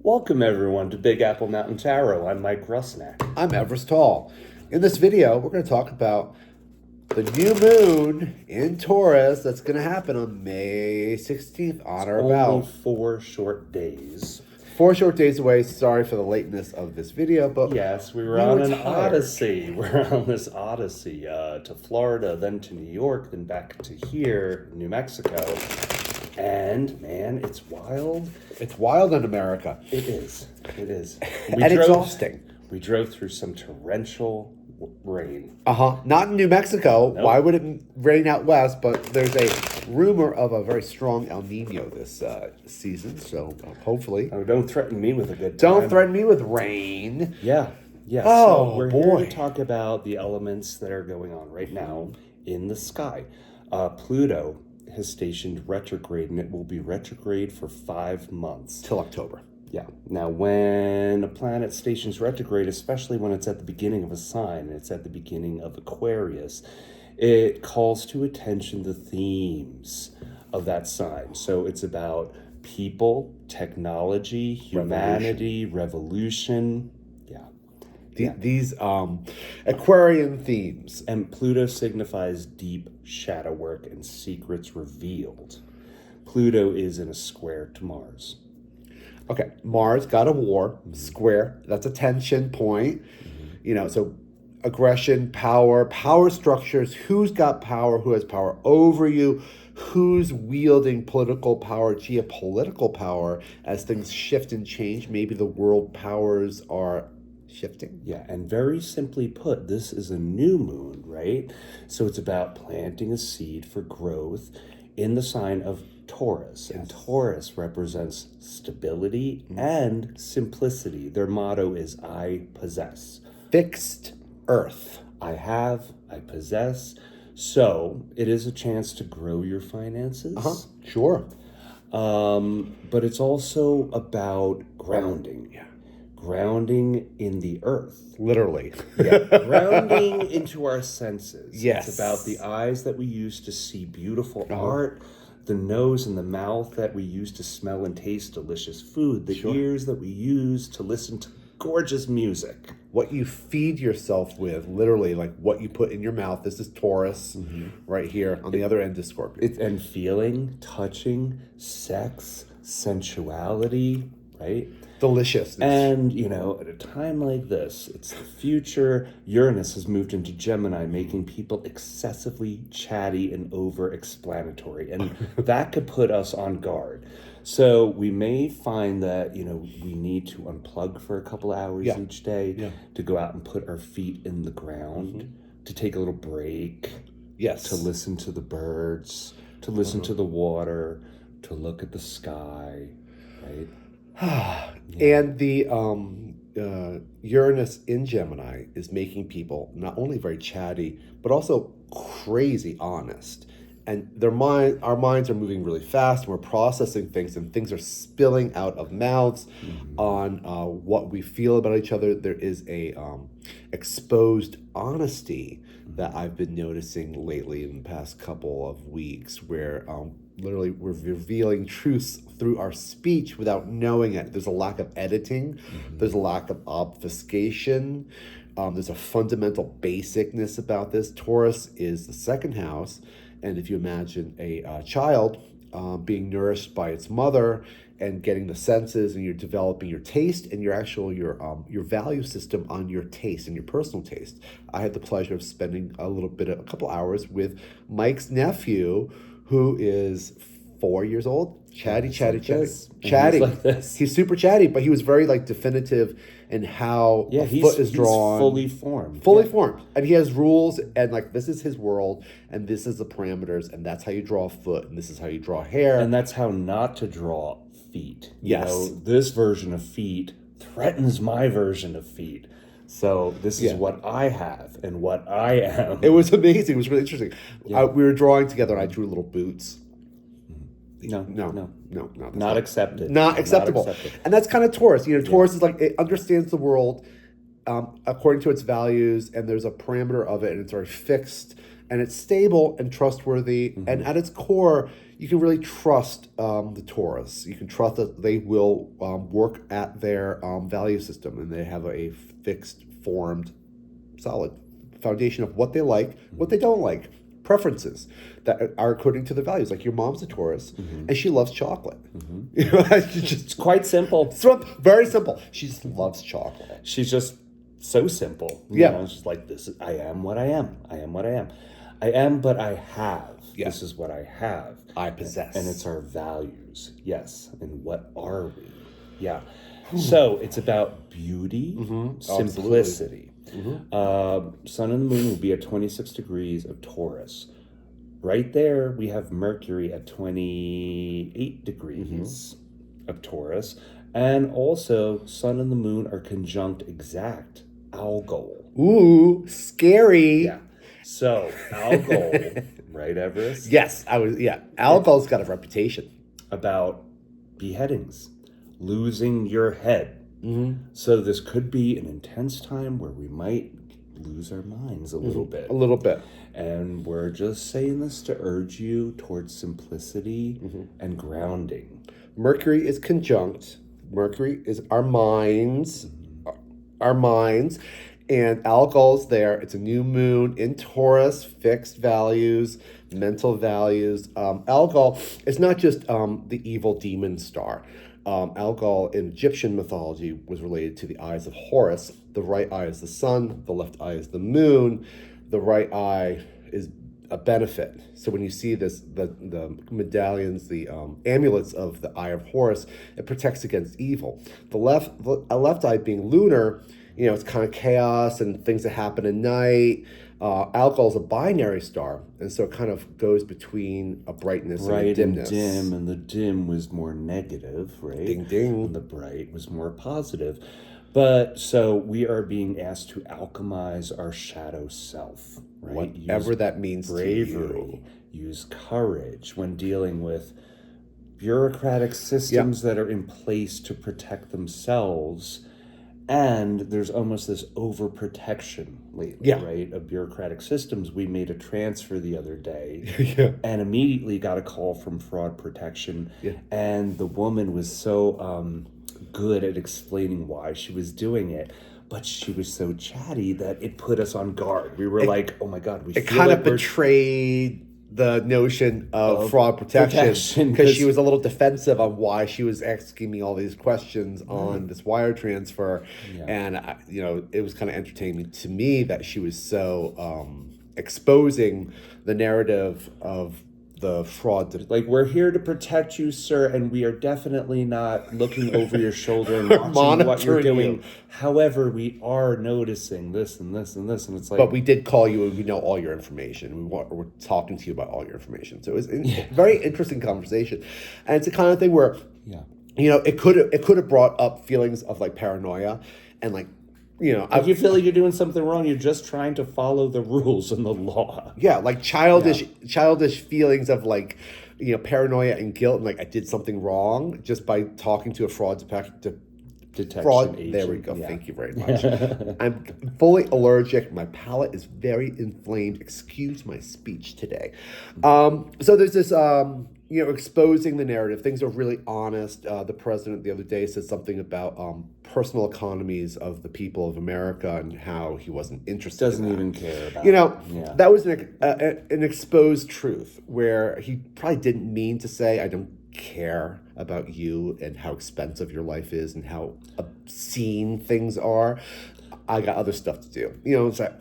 Welcome everyone to Big Apple Mountain Tarot. I'm Mike Rusnak. I'm Everest Tall. In this video, we're going to talk about the new moon in Taurus that's going to happen on May 16th, on or about. Only 4 short days. 4 short days away. Sorry for the lateness of this video, but yes, we were on an tired. odyssey. We're on this odyssey to Florida, then to New York, then back to here, New Mexico. And man, it's wild. It's wild in America. It is. It is. And exhausting. We drove through some torrential rain. Not in New Mexico. Nope. Why would it rain out west? But there's a rumor of a very strong El Nino this season. So hopefully. Oh, don't threaten me with a good time. Don't threaten me with rain. Yeah. Oh, so we're boy. here to talk about the elements that are going on right now in the sky. Pluto has stationed retrograde, and it will be retrograde for 5 months. Till October. Yeah. Now, when a planet stations retrograde, especially when it's at the beginning of a sign, and it's at the beginning of Aquarius, it calls to attention the themes of that sign. So it's about people, technology, humanity, revolution. These Aquarian themes. And Pluto signifies deep shadow work and secrets revealed. Pluto is in a square to Mars. Okay, Mars, God of War, square. That's a tension point. So aggression, power structures. Who's got power? Who has power over you? Who's wielding political power, geopolitical power as things shift and change? Maybe the world powers are shifting. Yeah, and very simply put, this is a new moon, right? So it's about planting a seed for growth in the sign of Taurus. Yes. And Taurus represents stability and simplicity. Their motto is, I possess. Fixed earth. I have, I possess. So it is a chance to grow your finances. Sure. But it's also about grounding. Yeah. Grounding in the earth. Literally. Yeah. Grounding into our senses. Yes. It's about the eyes that we use to see beautiful art, the nose and the mouth that we use to smell and taste delicious food, the ears that we use to listen to gorgeous music. What you feed yourself with, literally, like what you put in your mouth. This is Taurus right here. On the other end is Scorpio. And feeling, touching, sex, sensuality, right? Deliciousness. And, at a time like this, it's the future. Uranus has moved into Gemini, making people excessively chatty and over-explanatory. And that could put us on guard. So we may find that, we need to unplug for a couple hours each day to go out and put our feet in the ground, to take a little break, to listen to the birds, to listen to the water, to look at the sky, right? And the Uranus in Gemini is making people not only very chatty, but also crazy honest. And our minds are moving really fast, and we're processing things, and things are spilling out of mouths on what we feel about each other. There is a exposed honesty that I've been noticing lately in the past couple of weeks, where literally we're revealing truths through our speech without knowing it. There's a lack of editing. There's a lack of obfuscation. There's a fundamental basicness about this. Taurus is the second house. And if you imagine a child being nourished by its mother and getting the senses, and you're developing your taste and your value system on your taste and your personal taste. I had the pleasure of spending a couple hours with Mike's nephew, who is 4 years old. Chatty. Chatty. Like this. He's super chatty, but he was very definitive in how a foot is drawn. Fully formed. Fully formed. And he has rules, and this is his world, and this is the parameters, and that's how you draw a foot, and this is how you draw hair. And that's how not to draw feet. Yes. This version of feet threatens my version of feet. So this is what I have and what I am. It was amazing. It was really interesting. We were drawing together, and I drew little boots. No. Not accepted. Not acceptable. And that's kind of Taurus. Taurus is it understands the world according to its values, and there's a parameter of it, and it's very fixed, and it's stable and trustworthy. And at its core, you can really trust the Taurus. You can trust that they will work at their value system, and they have a fixed, formed, solid foundation of what they like, what they don't like, preferences that are according to their values. Like your mom's a Taurus, and she loves chocolate. You know, It's quite simple. very simple. She just loves chocolate. She's just so simple. You know, it's just like, I am what I am. I am what I am. I am, but I have. Yeah. This is what I have. I possess. And it's our values. Yes. And what are we? Yeah. So it's about beauty, simplicity. Sun and the moon will be at 26 degrees of Taurus. Right there, we have Mercury at 28 degrees of Taurus. And also, sun and the moon are conjunct exact Algol. Ooh, scary. Yeah. So, Algol, right, Everest? Yes, Algol's got a reputation. About beheadings, losing your head. So this could be an intense time where we might lose our minds a little bit. A little bit. And we're just saying this to urge you towards simplicity and grounding. Mercury is conjunct. Mercury is our minds. Our minds. And Algol's there. It's a new moon in Taurus, fixed values, mental values. Algol is not just the evil demon star. Algol in Egyptian mythology was related to the eyes of Horus. The right eye is the sun, the left eye is the moon. The right eye is a benefit. So when you see this, the medallions, the amulets of the eye of Horus, it protects against evil. The left eye being lunar, you know, it's kind of chaos and things that happen at night. Algol is a binary star, and so it kind of goes between a brightness and a dimness. And dim, and the dim was more negative, right? Ding, ding. And the bright was more positive. But so we are being asked to alchemize our shadow self, right? Whatever that means bravery, to you. Use courage when dealing with bureaucratic systems that are in place to protect themselves. And there's almost this overprotection lately, right, of bureaucratic systems. We made a transfer the other day and immediately got a call from fraud protection. And the woman was so good at explaining why she was doing it, but she was so chatty that it put us on guard. We were like, oh my God, it kind of betrayed the notion of fraud protection because she was a little defensive on why she was asking me all these questions on this wire transfer. And you know, it was kind of entertaining to me that she was so exposing the narrative of the fraud. Like, we're here to protect you, sir, and we are definitely not looking over your shoulder and watching what you're doing. However, we are noticing this and this and this, and it's like... But we did call you, and we know all your information. We're talking to you about all your information. So it was a very interesting conversation. And it's the kind of thing where, you know, it could have brought up feelings of, like, paranoia and, like, you know, if you feel like you're doing something wrong, you're just trying to follow the rules and the law. Yeah, like childish feelings of, like, you know, paranoia and guilt, and like I did something wrong just by talking to a fraud detection agent. There we go. Thank you very much. I'm fully allergic. My palate is very inflamed. Excuse my speech today. So there's this, you know, exposing the narrative. Things are really honest. The president the other day said something about personal economies of the people of America and how he wasn't interested. Doesn't even care about. You know, that was an exposed truth where he probably didn't mean to say, I don't care about you and how expensive your life is and how obscene things are. I got other stuff to do. You know, it's like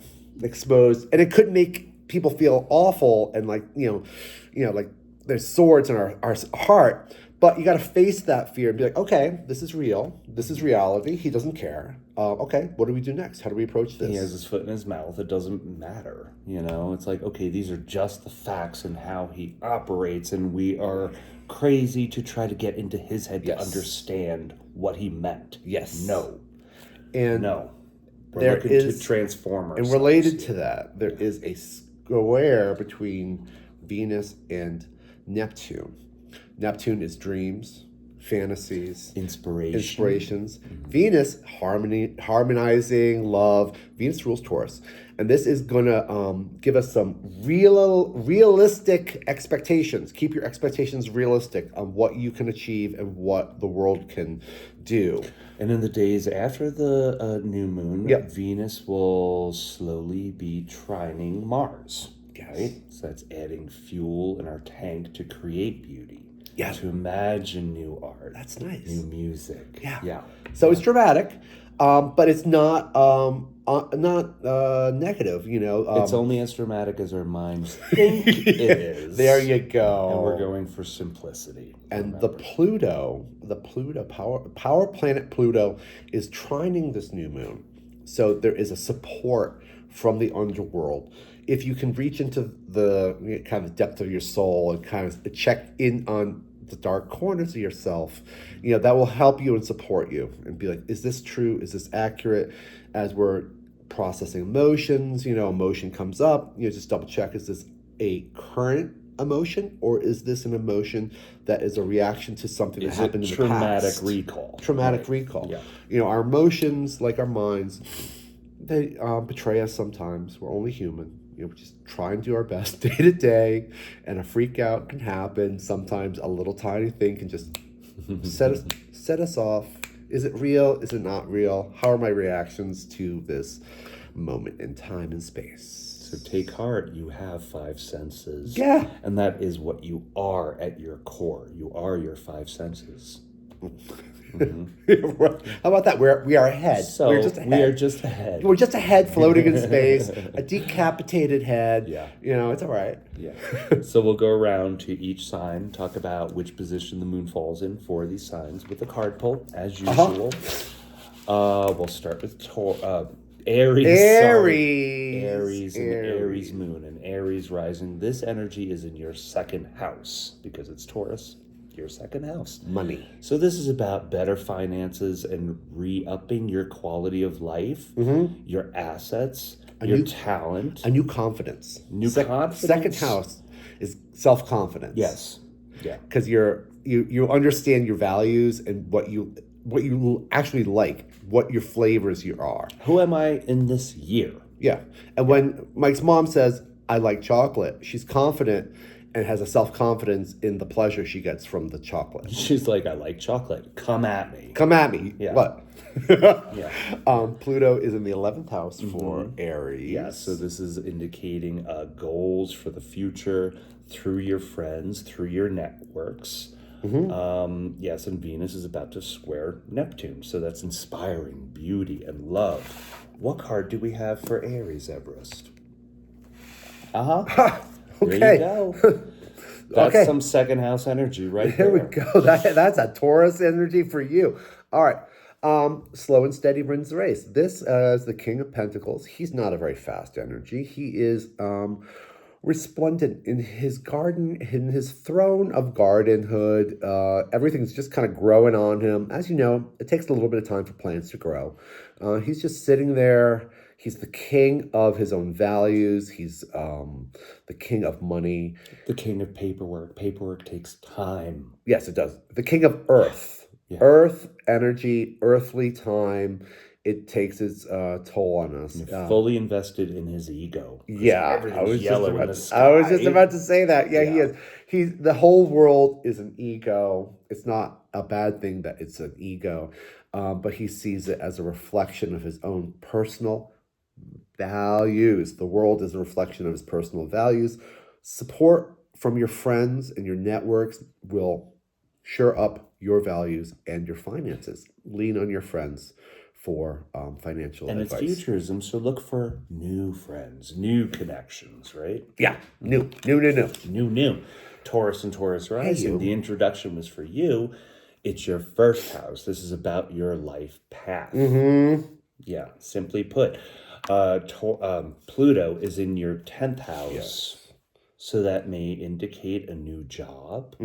exposed, and it could make people feel awful and like, you know, like there's swords in our heart. But you got to face that fear and be like, okay, this is real. This is reality. He doesn't care. Okay, what do we do next? How do we approach this? He has his foot in his mouth. It doesn't matter. You know, it's like, okay, these are just the facts and how he operates, and we are crazy to try to get into his head to understand what he meant. No. And no. We're looking to transform ourselves. And related to that, there is a square between Venus and Neptune. Neptune is dreams, fantasies, Inspirations. Venus, harmonizing, love. Venus rules Taurus. And this is going to give us some realistic expectations. Keep your expectations realistic on what you can achieve and what the world can do. And in the days after the new moon, Yep. Venus will slowly be trining Mars. Yes. Right? So that's adding fuel in our tank to create beauty. Yeah. To imagine new art. That's nice. New music. Yeah. Yeah. So it's dramatic, but it's not negative, you know. It's only as dramatic as our minds think it is. There you go. And we're going for simplicity. And the Pluto power planet Pluto is trining this new moon. So there is a support from the underworld. If you can reach into the kind of depth of your soul and kind of check in on the dark corners of yourself, you know, that will help you and support you and be like, is this true? Is this accurate? As we're processing emotions, you know, emotion comes up, you know, just double check, is this a current emotion or is this an emotion that is a reaction to something that happened in the past? Traumatic recall. Yeah. You know, our emotions, like our minds, they betray us sometimes. We're only human. You know, we just try and do our best day to day, and a freak out can happen. Sometimes a little tiny thing can just set us off. Is it real? Is it not real? How are my reactions to this moment in time and space? So take heart. You have 5 senses. Yeah. And that is what you are at your core. You are your 5 senses. How about that? We are ahead. So we're just ahead. we are just ahead. We're just a head floating in space, a decapitated head. Yeah. You know, it's all right. Yeah. So we'll go around to each sign, talk about which position the moon falls in for these signs with a card pull, as usual. We'll start with Aries. Aries and Aries moon and Aries rising. This energy is in your 2nd house because it's Taurus. Your 2nd house. Money. So this is about better finances and re-upping your quality of life, your assets, your talent. A new confidence. Confidence. 2nd house is self-confidence. Yes. Yeah. Because you understand your values and what you actually like, what your flavors you are. Who am I in this year? Yeah. And when Mike's mom says, I like chocolate, she's confident and has a self-confidence in the pleasure she gets from the chocolate. She's like, I like chocolate. Come at me. Come at me. Yeah. What? Yeah. Pluto is in the 11th house for Aries. Yeah, so this is indicating goals for the future through your friends, through your networks. Yes, and Venus is about to square Neptune. So that's inspiring beauty and love. What card do we have for Aries, Everest? Okay. There you go. That's some 2nd house energy right there. Here we go. That's a Taurus energy for you. All right. Slow and steady wins the race. This is the King of Pentacles. He's not a very fast energy. He is resplendent in his garden, in his throne of gardenhood. Everything's just kind of growing on him. As you know, it takes a little bit of time for plants to grow. He's just sitting there. He's the king of his own values. He's the king of money. The king of paperwork. Paperwork takes time. Yes, it does. The king of earth. Yeah. Earth, energy, earthly time. It takes its toll on us. Fully invested in his ego. Yeah, I was just about to say that. Yeah, he is. He's the whole world is an ego. It's not a bad thing that it's an ego, but he sees it as a reflection of his own personal values. The world is a reflection of his personal values. Support from your friends and your networks will shore up your values and your finances. Lean on your friends for financial advice. And it's futurism, so look for new friends, new connections, right? Yeah, new. Taurus and Taurus rising. The introduction was for you. It's your 1st house. This is about your life path. Yeah, simply put. Pluto is in your 10th house. Yes. So that may indicate a new job.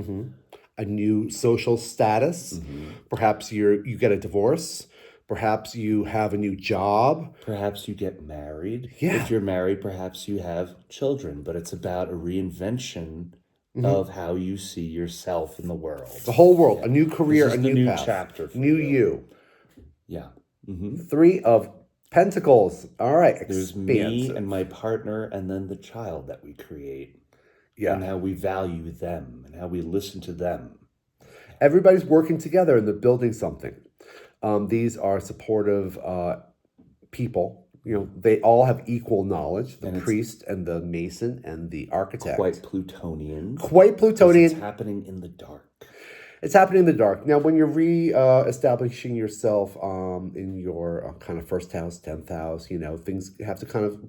A new social status. Perhaps you get a divorce. Perhaps you have a new job. Perhaps you get married. Yeah. If you're married, perhaps you have children. But it's about a reinvention of how you see yourself in the world. The whole world, a new career, This a is the new new path, chapter for new you. you. Yeah. 3 of Pentacles. All right, There's me expansive. and my partner, and then the child that we create. Yeah. And how we value them and how we listen to them. Everybody's working together and they're building something. These are supportive people. You know, they all have equal knowledge, the And it's priest and the mason and the architect. Quite Plutonian. Quite Plutonian. It's happening in the dark. It's happening in the dark. Now, when you're establishing yourself in your kind of first house, 10th house, you know, things have to kind of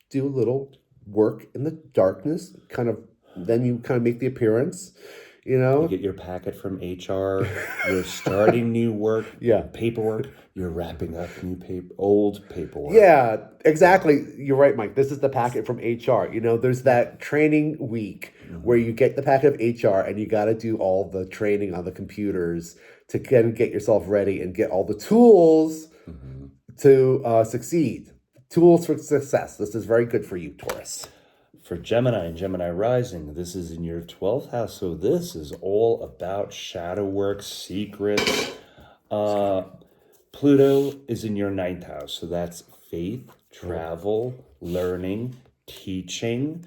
do a little work in the darkness. Kind of, then you kind of make the appearance, you know. You get your packet from HR. You're starting new work, paperwork. You're wrapping up old paperwork. Yeah, exactly. You're right, Mike. This is the packet from HR. You know, there's that training week where you get the packet of HR and you got to do all the training on the computers to get yourself ready and get all the tools to succeed. Tools for success. This is very good for you, Taurus. For Gemini and Gemini rising, this is in your 12th house. So this is all about shadow work, secrets. Pluto is in your 9th house. So that's faith, travel, learning, teaching,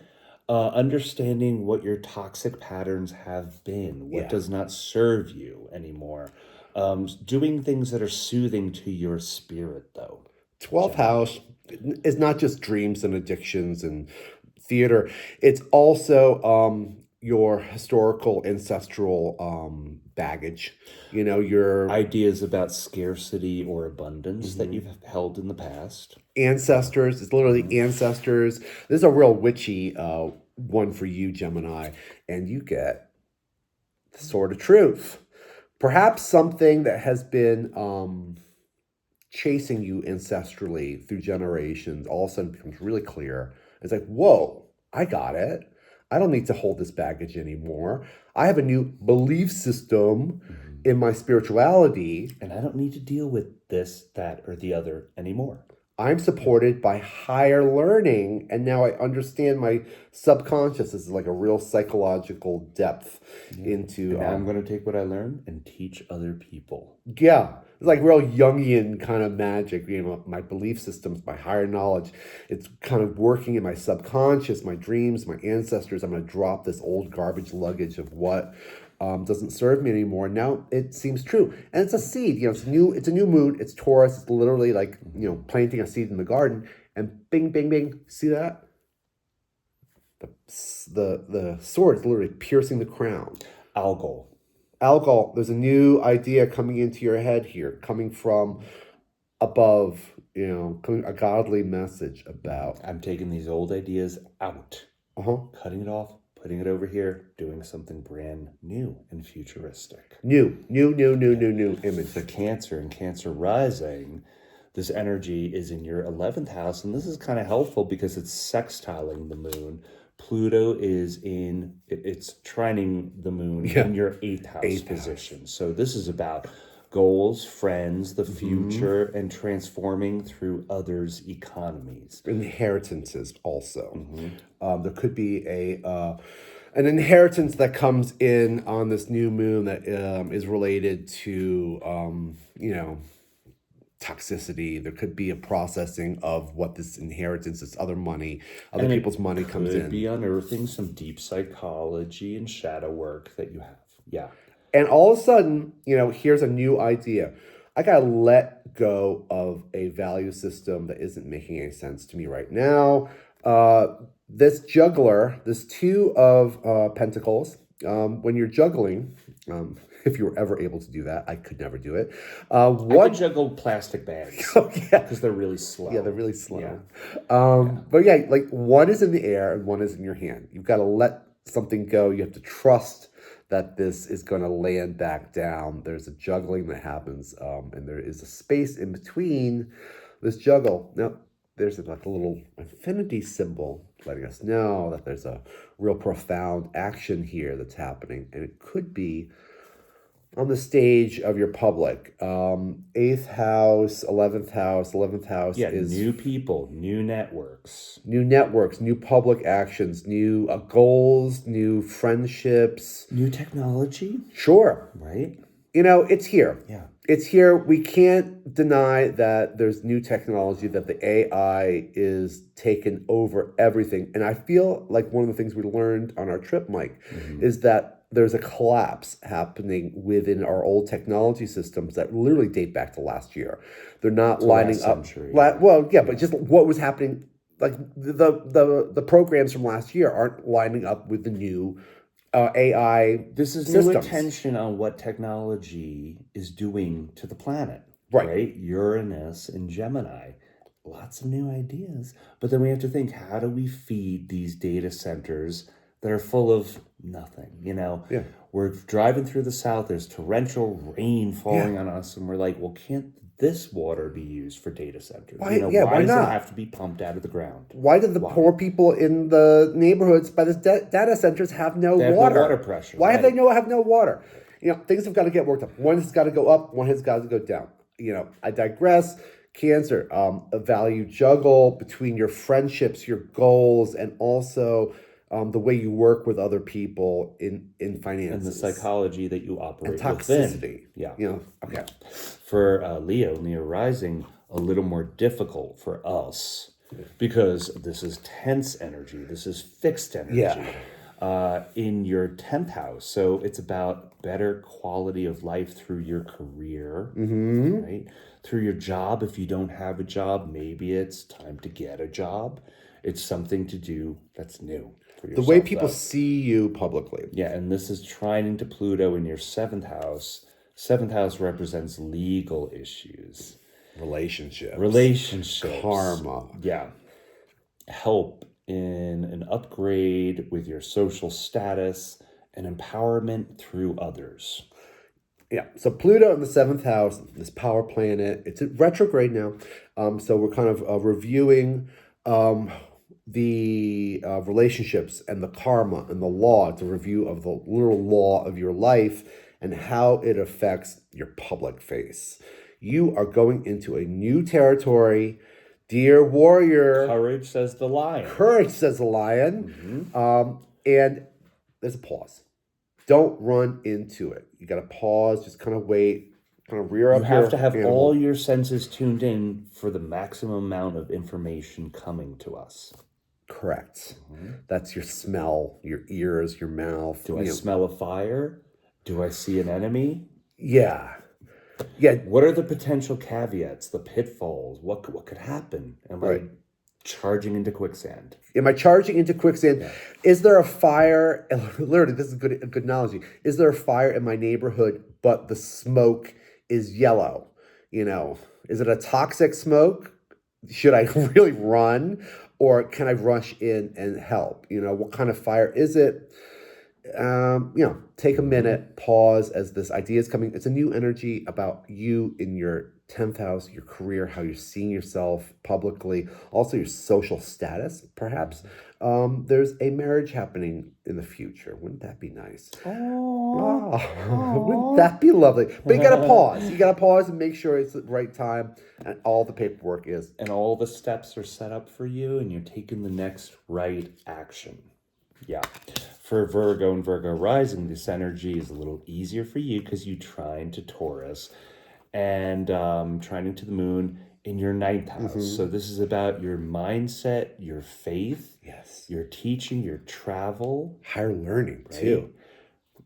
understanding what your toxic patterns have been, what does not serve you anymore. Doing things that are soothing to your spirit, though. 12th house is not just dreams and addictions and theater. It's also your historical ancestral baggage. You know, your ideas about scarcity or abundance that you've held in the past. Ancestors. It's literally ancestors. This is a real witchy one for you, Gemini. And you get the Sword of Truth. Perhaps something that has been chasing you ancestrally through generations all of a sudden becomes really clear. It's like, whoa, I got it. I don't need to hold this baggage anymore. I have a new belief system in my spirituality. And I don't need to deal with this, that, or the other anymore. I'm supported by higher learning, and now I understand my subconscious. This is like a real psychological depth into... And now I'm going to take what I learned and teach other people. Yeah. It's like real Jungian kind of magic, you know, my belief systems, my higher knowledge. It's kind of working in my subconscious, my dreams, my ancestors. I'm going to drop this old garbage luggage of what doesn't serve me anymore. Now it seems true. And it's a seed, you know, it's a new moon. It's Taurus. It's literally like, you know, planting a seed in the garden and bing, bing, bing. See that? The sword is literally piercing the crown. Algol. Algol, there's a new idea coming into your head here, coming from above, you know, a godly message about... I'm taking these old ideas out, cutting it off, putting it over here, doing something brand new and futuristic. New image. For Cancer and Cancer rising, this energy is in your 11th house, and this is kind of helpful because it's sextiling the moon. Pluto is it's trining the moon in your 8th house position. So this is about goals, friends, the future, and transforming through others' economies. Inheritances also. There could be an inheritance that comes in on this new moon that is related to, you know, toxicity. There could be a processing of what this inheritance, this other money, other people's money comes in. Could be unearthing some deep psychology and shadow work that you have. Yeah. And all of a sudden, you know, here's a new idea. I got to let go of a value system that isn't making any sense to me right now. This juggler, this 2 of Pentacles, when you're juggling, if you were ever able to do that, I could never do it. I could juggle plastic bags. Because they're really slow. Yeah, they're really slow. But yeah, like one is in the air and one is in your hand. You've got to let something go. You have to trust that this is going to land back down. There's a juggling that happens, and there is a space in between this juggle. Now, there's like a little infinity symbol letting us know that there's a real profound action here that's happening, and it could be on the stage of your public. Eighth house, 11th house. 11th house Yeah, is new people, new networks. new networks, new public actions, new goals, new friendships. New technology, Sure. right? It's here. Yeah. It's here. We can't deny that there's new technology, that the AI is taken over everything. And I feel like one of the things we learned on our trip, Mike, is that there's a collapse happening within our old technology systems that literally date back to last year. They're not lining last up. century. Well, yeah, but just what was happening, like the programs from last year aren't lining up with the new AI This is systems. new attention on what technology is doing to the planet, Right. Uranus and Gemini. Lots of new ideas. But then we have to think, how do we feed these data centers that are full of nothing? Yeah. We're driving through the south, there's torrential rain falling on us, and we're like, well, can't this water be used for data centers? Why Why does not? it have to be pumped out of the ground? Why do the poor people in the neighborhoods by the data centers have no They have water? no water pressure. Why have right. they have no water? Things have got to get worked up. One has got to go up. One has got to go down. I digress. Cancer, a value juggle between your friendships, your goals, and also the way you work with other people in finances. And the psychology that you operate and toxicity. within. Yeah. Okay. For Leo rising, a little more difficult for us because this is tense energy. This is fixed energy. In your 10th house. So it's about better quality of life through your career, right? Through your job. If you don't have a job, maybe it's time to get a job. It's something to do that's new for yourself. The way people see you publicly. Yeah, and this is trine into Pluto in your 7th house. 7th house represents legal issues. Relationships. Karma. Yeah. Help in an upgrade with your social status and empowerment through others. Yeah, so Pluto in the 7th house, this power planet, it's in retrograde now. So we're kind of reviewing the relationships and the karma and the law. It's a review of the literal law of your life and how it affects your public face. You are going into a new territory. Dear warrior. Courage, says the lion. Courage, says the lion. And there's a pause. Don't run into it. You got to pause, just kind of wait, kind of rear up. You have to have all your senses tuned in for the maximum amount of information coming to us. Correct. That's your smell, your ears, your mouth. Do I smell a fire? Do I see an enemy? Yeah. What are the potential caveats, the pitfalls? What could happen? Am I charging into quicksand? Am I charging into quicksand? Yeah. Is there a fire? Literally, this is a good analogy. Is there a fire in my neighborhood, but the smoke is yellow? Is it a toxic smoke? Should I really run? Or can I rush in and help? What kind of fire is it? Take a minute, pause as this idea is coming. It's a new energy about you in your 10th house, your career, how you're seeing yourself publicly, also your social status, perhaps. There's a marriage happening in the future. Wouldn't that be nice? Wouldn't that be lovely? But you got to pause. You got to pause and make sure it's the right time and all the paperwork is. And all the steps are set up for you and you're taking the next right action. Yeah. For Virgo and Virgo rising, this energy is a little easier for you because you trine to Taurus and trine into the moon in your 9th house. So this is about your mindset, your faith, your teaching, your travel. Higher learning, too.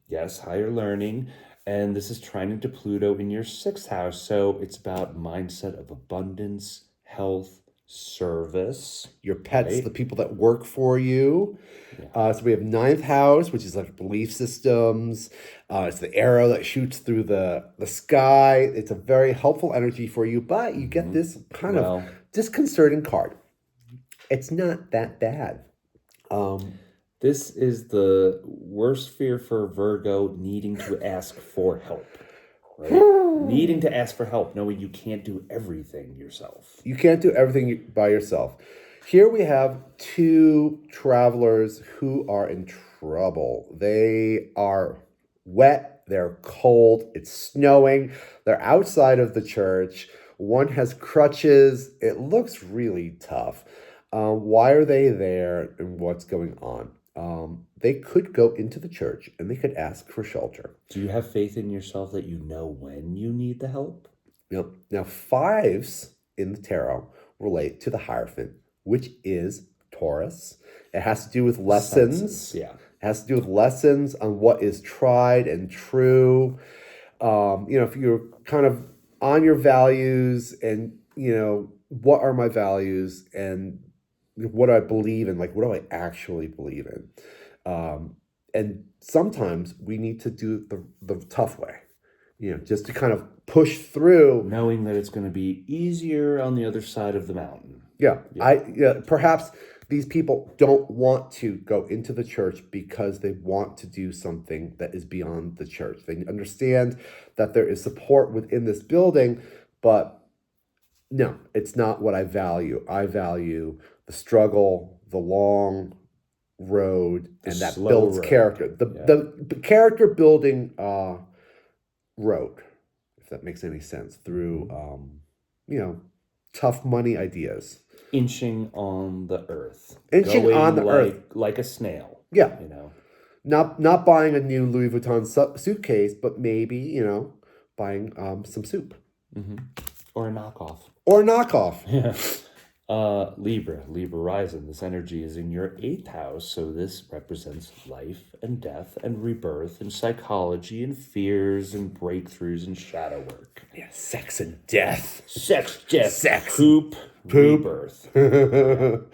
Yes, higher learning. And this is trine into Pluto in your 6th house. So it's about mindset of abundance, health, service. Your pets, the people that work for you. So we have 9th house, which is like belief systems. It's the arrow that shoots through the sky. It's a very helpful energy for you, but you get this kind of disconcerting card. It's not that bad. This is the worst fear for Virgo, needing to ask for help. Right? Needing to ask for help, knowing you can't do everything yourself. You can't do everything by yourself. Here we have 2 travelers who are in trouble. They are wet They're cold. It's snowing. They're outside of the church. One has crutches. It looks really tough. Why are they there and what's going on? They could go into the church and they could ask for shelter. Do you have faith in yourself that you know when you need the help? Now, fives in the tarot relate to the Hierophant, which is Taurus. It has to do with lessons. Senses, yeah. It has to do with lessons on what is tried and true. If you're kind of on your values and, what are my values and what do I believe in? Like, what do I actually believe in? And sometimes we need to do the tough way, just to kind of push through. Knowing that it's going to be easier on the other side of the mountain. Yeah. Perhaps these people don't want to go into the church because they want to do something that is beyond the church. They understand that there is support within this building, but no, it's not what I value. I value the struggle, the long road, and that builds character. The character building road, if that makes any sense, through tough money ideas. Inching on the earth. Inching on the earth. Like a snail. Yeah. Not buying a new Louis Vuitton suitcase, but maybe, buying some soup. Mm-hmm. Or a knockoff. Yeah. Libra rising. This energy is in your 8th house, so this represents life and death and rebirth and psychology and fears and breakthroughs and shadow work. Yeah, sex and death. Sex, death, sex, poop. Rebirth. The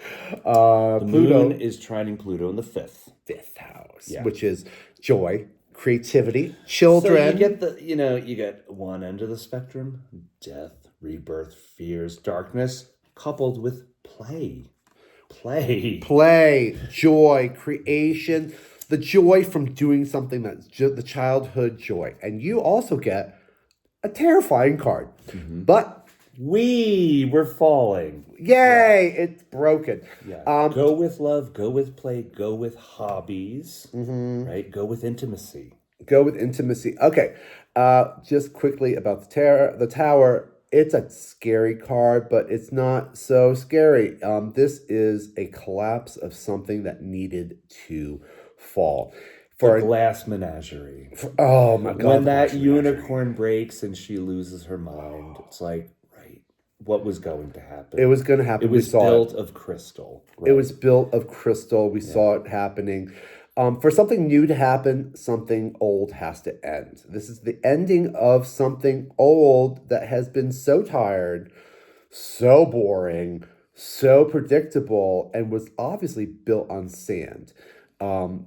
Pluto moon is trining Pluto in the 5th house, which is joy, creativity, children. So you get you get one end of the spectrum: death, rebirth, fears, darkness, coupled with play, joy, creation, the joy from doing something that's just the childhood joy. And you also get a terrifying card, but we're falling. Yay! Yeah. It's broken. Yeah. Go with love. Go with play. Go with hobbies. Right. Go with intimacy. Okay. Just quickly about the tower. It's a scary card, but it's not so scary. This is a collapse of something that needed to fall. For a glass menagerie. Oh my God! When that unicorn breaks and she loses her mind, it's like, what was going to happen? It was going to happen. It was built of crystal. Right? It was built of crystal. We saw it happening. For something new to happen, something old has to end. This is the ending of something old that has been so tired, so boring, so predictable, and was obviously built on sand.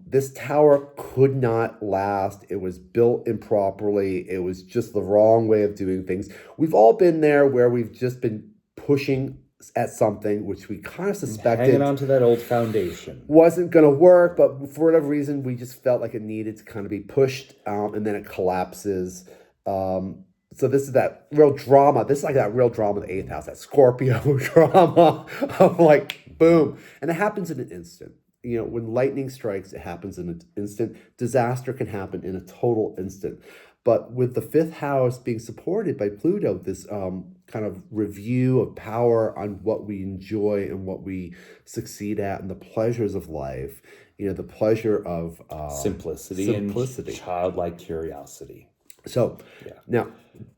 This tower could not last. It was built improperly. It was just the wrong way of doing things. We've all been there where we've just been pushing at something which we kind of suspected hanging on to that old foundation wasn't going to work, but for whatever reason we just felt like it needed to kind of be pushed out, and then it collapses. So this is that real drama. This is like that real drama in the 8th house, that Scorpio drama of like boom, and it happens in an instant. When lightning strikes, it happens in an instant. Disaster can happen in a total instant. But with the 5th house being supported by Pluto, this kind of review of power on what we enjoy and what we succeed at and the pleasures of life, the pleasure of simplicity and childlike curiosity. So now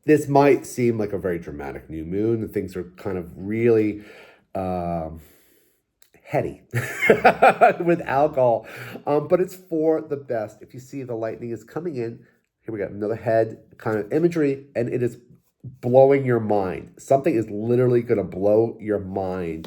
this might seem like a very dramatic new moon, and things are kind of really heady with Algol, but it's for the best. If you see the lightning is coming in, here we got another head kind of imagery, and it is blowing your mind. Something is literally going to blow your mind,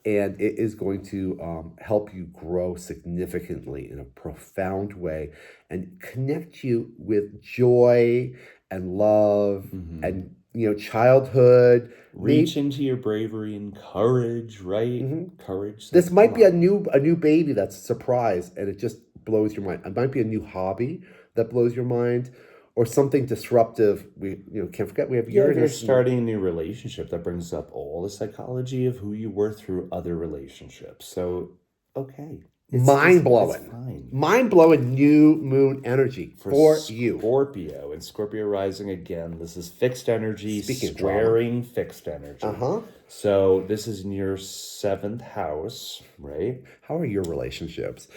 and it is going to help you grow significantly in a profound way and connect you with joy and love and childhood. Reach into your bravery and courage, right? Courage. This might be a new baby that's a surprise, and it just blows your mind. It might be a new hobby that blows your mind, or something disruptive. We can't forget we have Uranus. You're starting a new relationship that brings up all the psychology of who you were through other relationships. So, okay. Mind blowing. It's fine. Mind blowing new moon energy for you. Scorpio. And Scorpio rising again. This is fixed energy, Speaking of squaring fixed energy. Uh-huh. So this is in your 7th house, right? How are your relationships?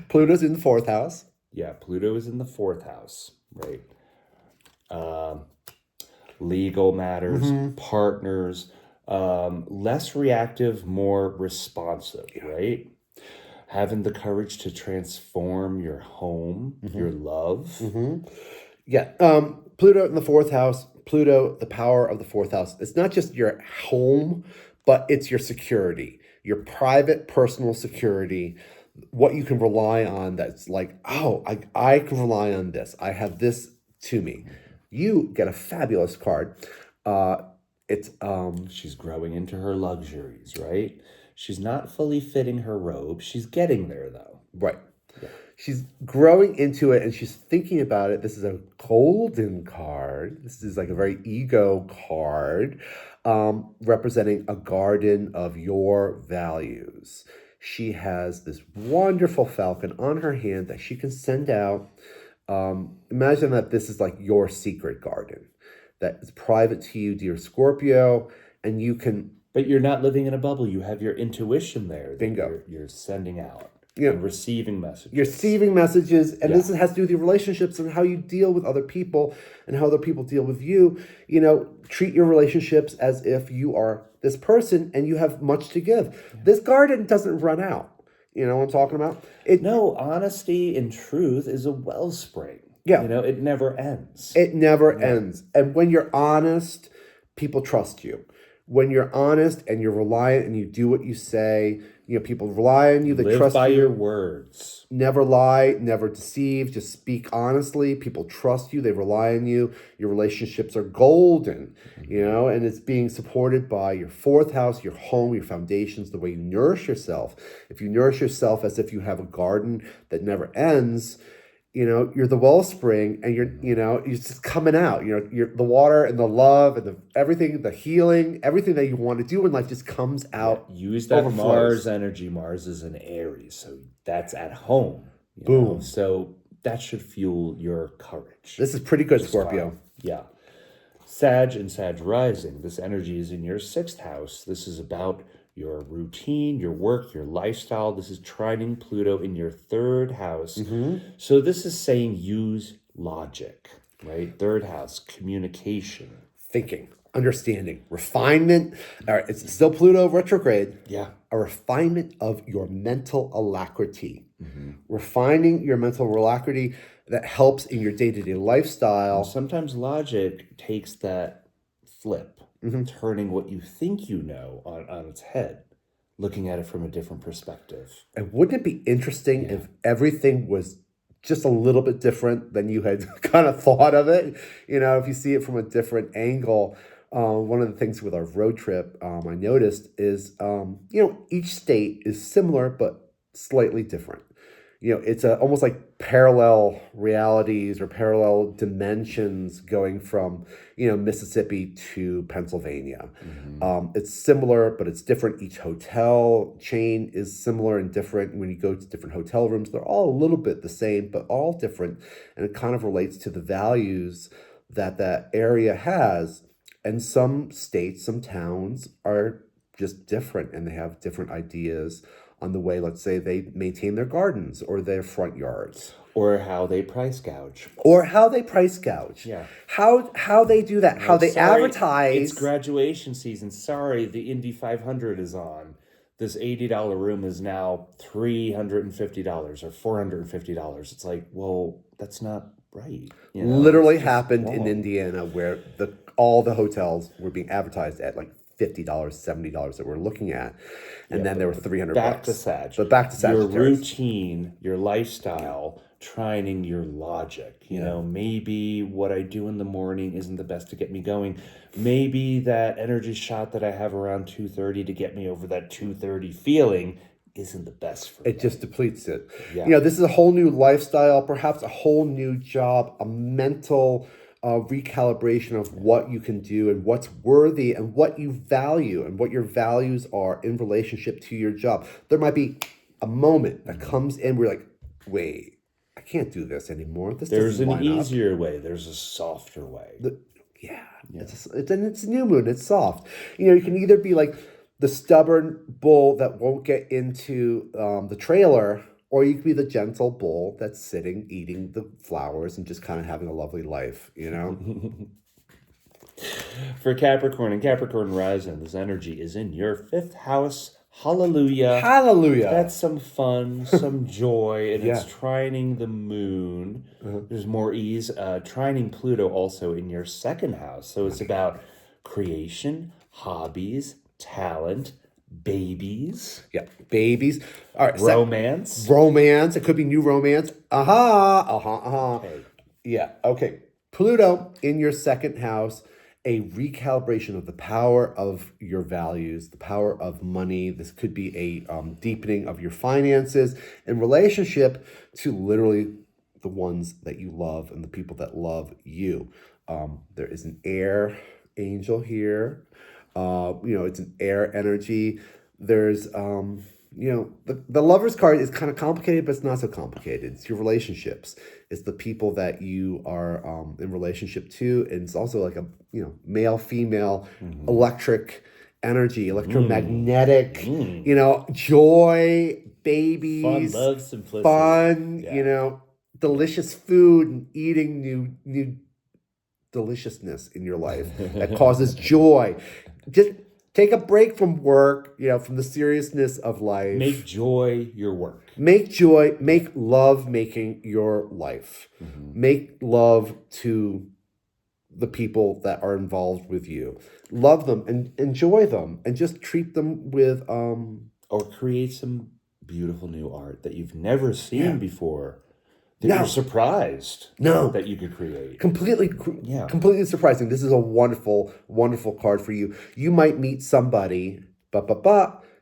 Pluto's in the 4th house. Yeah, Pluto is in the 4th house, right? Legal matters, partners, less reactive, more responsive, right? Having the courage to transform your home, your love. Yeah. Pluto in the 4th house. Pluto, the power of the 4th house. It's not just your home, but it's your security, your private, personal security, what you can rely on. That's like, oh, I can rely on this. I have this to me. You get a fabulous card. It's She's growing into her luxuries, right? She's not fully fitting her robe. She's getting there, though. right. She's growing into it and she's thinking about it. This is a golden card. This is like a very ego card, representing a garden of your values. She has this wonderful falcon on her hand that she can send out. Imagine that this is like your secret garden that is private to you, dear Scorpio, and you can. But you're not living in a bubble. You have your intuition there. Bingo. You're sending out. Yeah. And receiving messages. You're receiving messages, and this has to do with your relationships and how you deal with other people and how other people deal with you. You know, treat your relationships as if you are this person and you have much to give. Yeah. This garden doesn't run out. You know what I'm talking about? No, honesty and truth is a wellspring. Yeah. You know, it never ends. It never ends. And when you're honest, people trust you. When you're honest and you're reliant and you do what you say, you know, people rely on you. They trust you. Live by your words. Never lie, never deceive. Just speak honestly. People trust you. They rely on you. Your relationships are golden, you know, and it's being supported by your 4th house, your home, your foundations, the way you nourish yourself. If you nourish yourself as if you have a garden that never ends, you know, you're the wellspring and you're just coming out. You know, you're the water and the love and the everything, the healing, everything that you want to do in life just comes out. Yeah, use that overflows. Mars energy. Mars is an Aries, so that's at home. Boom. So that should fuel your courage. This is pretty good, Scorpio. Yeah. Sag and Sag rising. This energy is in your 6th house. This is about your routine, your work, your lifestyle. This is trining Pluto in your 3rd house. So this is saying use logic, right? 3rd house, communication. Thinking, understanding, refinement. All right, it's still Pluto retrograde. Yeah. A refinement of your mental alacrity. Refining your mental alacrity that helps in your day-to-day lifestyle. And sometimes logic takes that flip. Turning what you think you know on its head, looking at it from a different perspective. And wouldn't it be interesting if everything was just a little bit different than you had kind of thought of it? You know, if you see it from a different angle. One of the things with our road trip I noticed is, each state is similar but slightly different. You know, it's almost like parallel realities or parallel dimensions going from, Mississippi to Pennsylvania. It's similar, but it's different. Each hotel chain is similar and different. When you go to different hotel rooms, they're all a little bit the same, but all different. And it kind of relates to the values that area has. And some states, some towns are just different and they have different ideas on the way, let's say, they maintain their gardens or their front yards. Or how they price gouge. Yeah. How they do that. How they advertise. It's graduation season. Sorry, the Indy 500 is on. This $80 room is now $350 or $450. It's like, well, that's not right. Literally happened in Indiana where all the hotels were being advertised at like $50, $70 that we're looking at. And then there were $300. Back to Sag. But back to Sag. Your routine, your lifestyle, trining your logic. You know, maybe what I do in the morning isn't the best to get me going. Maybe that energy shot that I have around 2:30 to get me over that 2:30 feeling isn't the best for me. It just depletes it. Yeah. This is a whole new lifestyle, perhaps a whole new job, a mental recalibration of what you can do and what's worthy and what you value and what your values are in relationship to your job. There might be a moment that comes in. We're like, wait, I can't do this anymore. This There's doesn't an line up. easier way. There's a softer way. Yeah. It's a new moon. It's soft. You can either be like the stubborn bull that won't get into the trailer, or you can be the gentle bull that's sitting, eating the flowers, and just kind of having a lovely life, For Capricorn and Capricorn rising, this energy is in your fifth house. Hallelujah. Hallelujah. That's some fun, some joy, and it's Yeah. trining the moon. There's more ease. Trining Pluto also in your second house. So it's about creation, hobbies, talent, babies, Yeah. Babies. All right. romance. Romance. It could be new romance. Okay. Yeah. Okay. Pluto in your second house, a recalibration of the power of your values, the power of money. This could be a deepening of your finances in relationship to literally the ones that you love and the people that love you. There is an air angel here. It's an air energy. There's the lover's card is kind of complicated, but it's not so complicated. It's your relationships. It's the people that you are in relationship to. And it's also like a, male, female, electric energy, electromagnetic, joy, babies, Fun, love, simplicity. fun, Yeah. delicious food and eating new deliciousness in your life that causes joy. Just take a break from work, from the seriousness of life. Make joy your work. Make love making your life. Make love to the people that are involved with you. Love them and enjoy them and just treat them with Or create some beautiful new art that you've never seen Yeah. before. That No. you're surprised No. that you could create. completely surprising. This is a wonderful, wonderful card for you. You might meet somebody,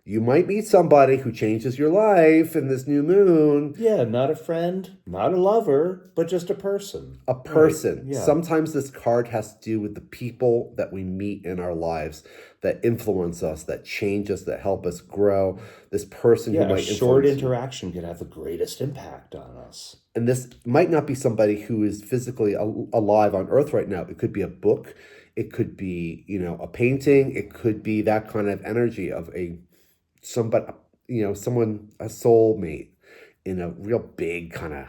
you might meet somebody who changes your life in this new moon. Yeah, not a friend, not a lover, but just a person. A person. Right. Yeah. Sometimes this card has to do with the people that we meet in our lives that influence us, that change us, that help us grow. This person who Yeah, a might short influence you. interaction can have the greatest impact on us. And this might not be somebody who is physically alive on Earth right now. It could be a book. It could be, a painting. It could be that kind of energy of someone, a soulmate in a real big kind of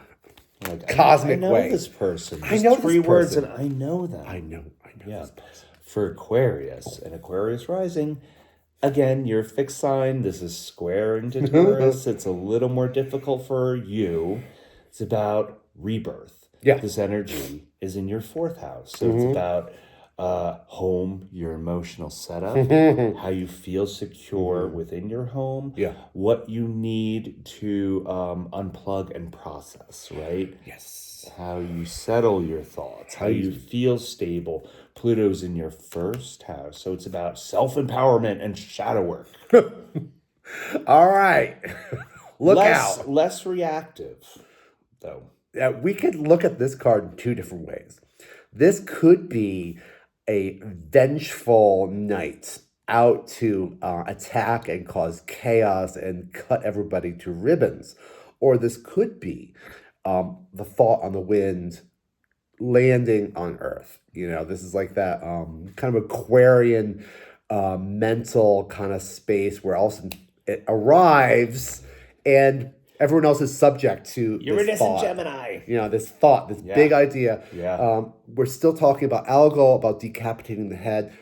Like, cosmic I know way. this person. I know Just three this words person. and I know them. I know Yeah. this person. For Aquarius and Aquarius rising, again, your fixed sign. This is square into Taurus. It's a little more difficult for you. It's about rebirth. Yeah. This energy is in your fourth house. So it's about home, your emotional setup, how you feel secure within your home, Yeah. what you need to unplug and process, right? Yes. How you settle your thoughts, how you feel stable. Pluto's in your first house, so it's about self-empowerment and shadow work. All right. Look out. Less reactive, though. We could look at this card in two different ways. This could be a vengeful knight out to attack and cause chaos and cut everybody to ribbons. Or this could be the thought on the wind landing on Earth. This is like that kind of Aquarian mental kind of space where all of a sudden it arrives and everyone else is subject to Uranus this and thought. Gemini. This thought, this big idea. Yeah. We're still talking about Algol, about decapitating the head.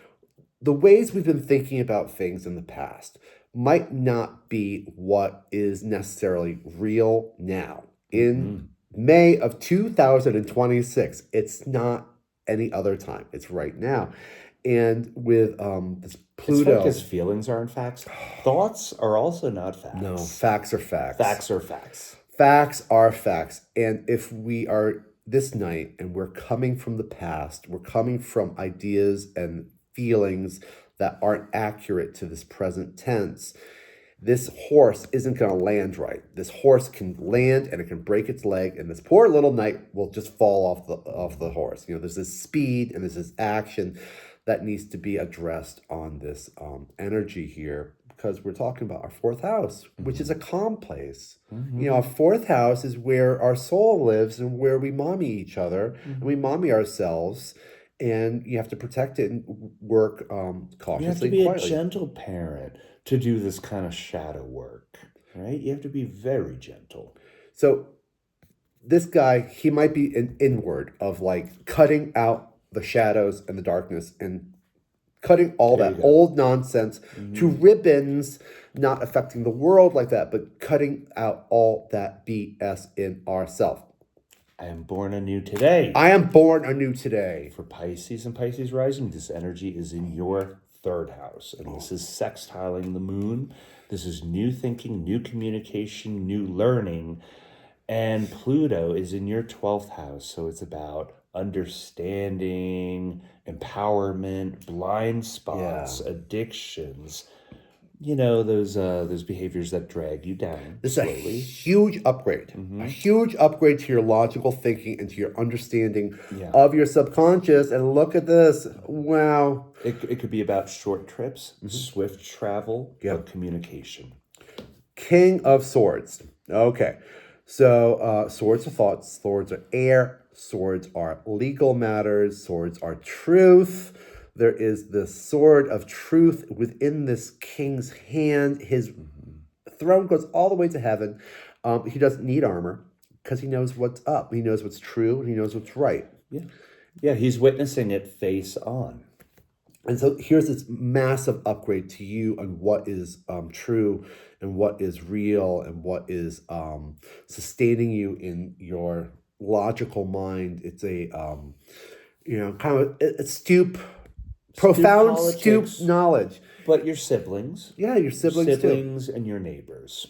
The ways we've been thinking about things in the past might not be what is necessarily real now. In May of 2026, it's not any other time. It's right now. And with this Pluto... It's because feelings aren't facts. Thoughts are also not facts. No, facts are facts. Facts are facts. Facts are facts. And if we are this night and we're coming from the past, we're coming from ideas and feelings that aren't accurate to this present tense, this horse isn't going to land right. This horse can land and it can break its leg, and this poor little knight will just fall off the horse. There's this speed and there's this action that needs to be addressed on this energy here, because we're talking about our fourth house, which is a calm place. Our fourth house is where our soul lives and where we mommy each other and we mommy ourselves. And you have to protect it and work cautiously. You have to be quietly. a gentle parent to do this kind of shadow work, right? You have to be very gentle. So this guy, he might be an inward of like cutting out the shadows and the darkness and cutting all that old nonsense to ribbons, not affecting the world like that, but cutting out all that BS in ourself. I am born anew today. I am born anew today. For Pisces and Pisces rising, this energy is in your third house, and this is sextiling the moon. This is new thinking, new communication, new learning. And Pluto is in your 12th house, so it's about understanding, empowerment, blind spots, addictions. Those behaviors that drag you down. This is a huge upgrade. A huge upgrade to your logical thinking and to your understanding of your subconscious. And look at this. Wow. It could be about short trips, swift travel, or communication. King of Swords. Okay. So swords are thoughts, swords are air, swords are legal matters, swords are truth. There is the sword of truth within this king's hand. His throne goes all the way to heaven. He doesn't need armor because he knows what's up. He knows what's true and he knows what's right. Yeah, he's witnessing it face on. And so here's this massive upgrade to you on what is true and what is real and what is sustaining you in your logical mind. It's a, kind of a stoop, profound stoop knowledge. But your siblings. Yeah, your siblings too. And your neighbors.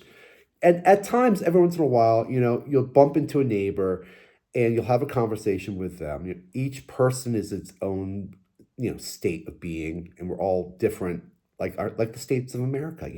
And at times, every once in a while, you'll bump into a neighbor and you'll have a conversation with them. Each person is its own state of being, and we're all different, like the states of America.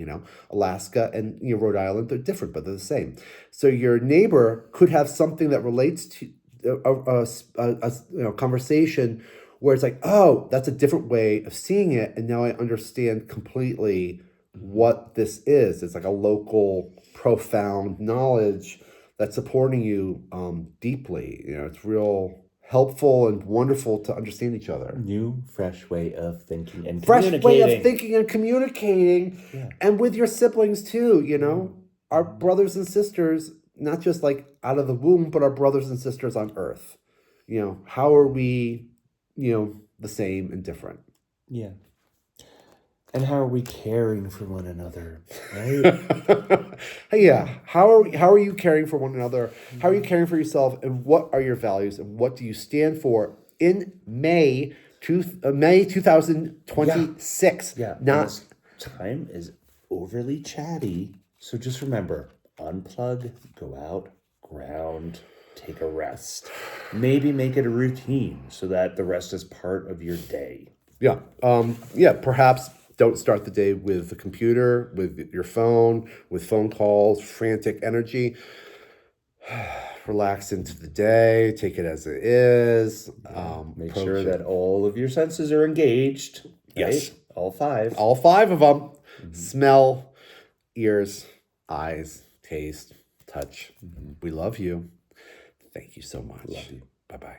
Alaska and Rhode Island, they're different, but they're the same. So your neighbor could have something that relates to a conversation where it's like, oh, that's a different way of seeing it, and now I understand completely what this is. It's like a local, profound knowledge that's supporting you deeply. It's real helpful and wonderful to understand each other. New, fresh way of thinking and communicating. Yeah. And with your siblings too, our brothers and sisters, not just like out of the womb, but our brothers and sisters on earth. How are we, the same and different? Yeah. And how are we caring for one another, right? Yeah. How are you caring for one another? How are you caring for yourself? And what are your values? And what do you stand for in May 2026? Yeah. This time is overly chatty. So just remember, unplug, go out, ground, take a rest. Maybe make it a routine so that the rest is part of your day. Yeah. Perhaps don't start the day with the computer, with your phone, with phone calls, frantic energy. Relax into the day. Take it as it is. Make sure that all of your senses are engaged. Yes. Right? All five. All five of them. Smell, ears, eyes, taste, touch. We love you. Thank you so much. Love you. Bye-bye.